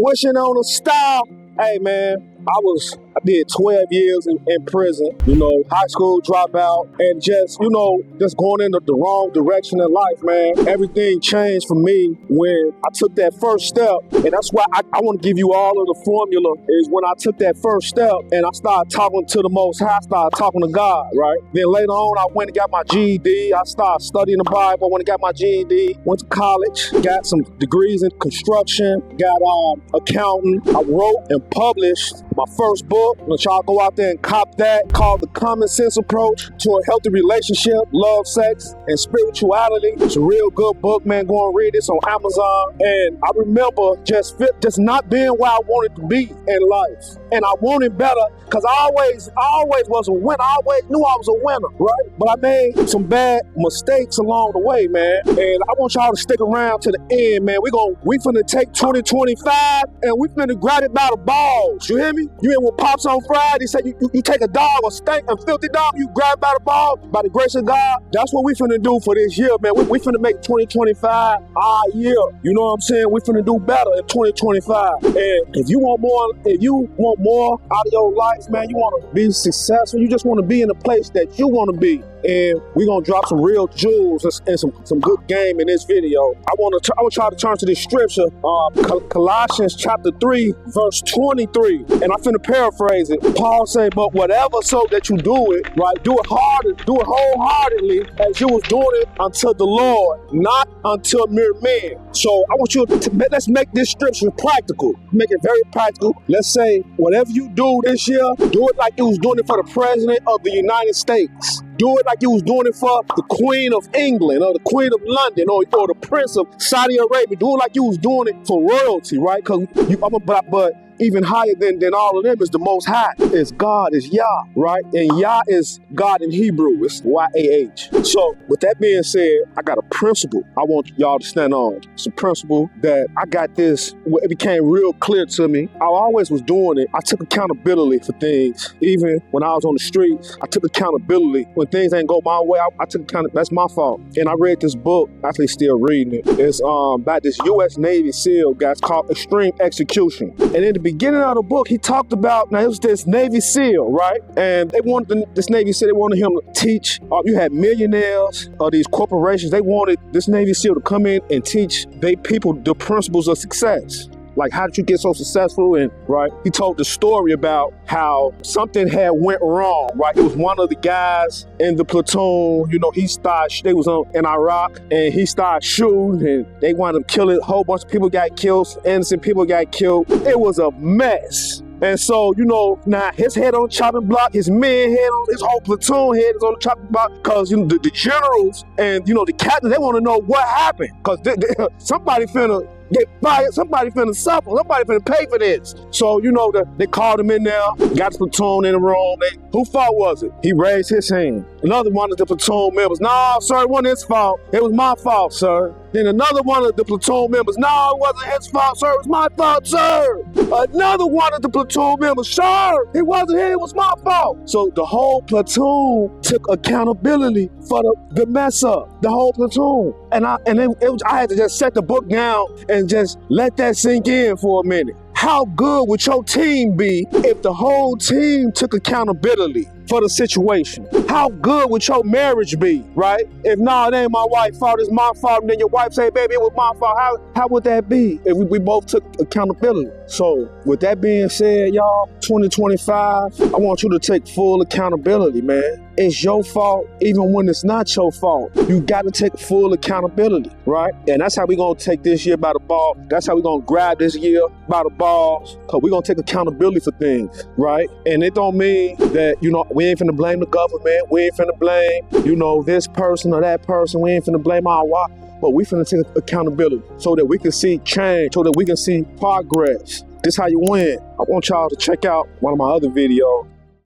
Wishing on a star. Hey, man, I did 12 years in prison, high school dropout, and just going in the wrong direction in life, man. Everything changed for me when I took that first step, and that's why I want to give you all of the formula is when I took that first step and I started talking to the Most High, I started talking to God, right? Then later on, I went and got my GED. I started studying the Bible, went and got my GED, went to college, got some degrees in construction, got accounting. I wrote and published my first book. Let y'all go out there and cop that, called The Common Sense Approach to a Healthy Relationship, Love, Sex, and Spirituality. It's a real good book, man. Go and read this on Amazon. And I remember just not being where I wanted to be in life. And I wanted better because I always was a winner. I always knew I was a winner, right? But I made some bad mistakes along the way, man. And I want y'all to stick around to the end, man. We finna take 2025 and we finna grab it by the balls. You hear me? You hear what Pops on Friday said you take a dog, a stank, a filthy dog, you grab it by the ball, by the grace of God. That's what we finna do for this year, man. We finna make 2025 our year. You know what I'm saying? We finna do better in 2025. And if you want more out of your life, man, you want to be successful, you just want to be in the place that you want to be. And we're going to drop some real jewels and some good game in this video. I want y'all to turn to this scripture, Colossians chapter 3, verse 23. And I'm finna paraphrase it. Paul say, but whatever so that you do it, right, do it wholeheartedly as you was doing it unto the Lord, not unto mere men. So I want you let's make this scripture practical. Make it very practical. Let's say, whatever you do this year, do it like you was doing it for the President of the United States. Do it like you was doing it for the Queen of England or the Queen of London or the Prince of Saudi Arabia. Do it like you was doing it for royalty, right? But even higher than all of them is the Most High. Is God, is Yah, right? And Yah is God in Hebrew. It's Y-A-H. So with that being said, I got a principle I want y'all to stand on. It's a principle that I got this, it became real clear to me. I always was doing it. I took accountability for things. Even when I was on the streets, I took accountability. When things ain't go my way, I took accountability. That's my fault. And I read this book, actually still reading it. It's about this U.S. Navy SEAL guy. It's called Extreme Execution. And in the beginning of the book, he talked about, now it was this Navy SEAL, right? And they wanted this Navy SEAL, they wanted him to teach. You had millionaires or these corporations, they wanted this Navy SEAL to come in and teach they people the principles of success. Like, how did you get so successful? And right, he told the story about how something had went wrong, right? It was one of the guys in the platoon, they was in Iraq, and he started shooting, and they wound up killing, a whole bunch of people got killed, innocent people got killed. It was a mess. And so, now his head on the chopping block, his men head on, his whole platoon head is on the chopping block, because, the generals and, the captains, they want to know what happened, because somebody finna get fired, somebody finna suffer, somebody finna pay for this. So, they called him in there, got the platoon in the room. Whose fault was it? He raised his hand. Another one of the platoon members, no, sir, it wasn't his fault. It was my fault, sir. Then another one of the platoon members, no, it wasn't his fault, sir, it was my fault, sir. Another one of the platoon members, sir, it wasn't him, it was my fault. So the whole platoon took accountability for the mess up, the whole platoon. And I had to just set the book down and just let that sink in for a minute. How good would your team be if the whole team took accountability for the situation? How good would your marriage be, right? If it ain't my wife's fault, it's my fault, and then your wife say, baby, it was my fault. How would that be if we both took accountability? So with that being said, y'all, 2025, I want you to take full accountability, man. It's your fault, even when it's not your fault. You got to take full accountability, right? And that's how we're going to take this year by the ball. That's how we're going to grab this year by the balls, because we're going to take accountability for things, right? And it don't mean that, we ain't finna blame the government. We ain't finna blame, this person or that person. We ain't finna blame our wife. But we finna take accountability so that we can see change, so that we can see progress. This is how you win. I want y'all to check out one of my other videos.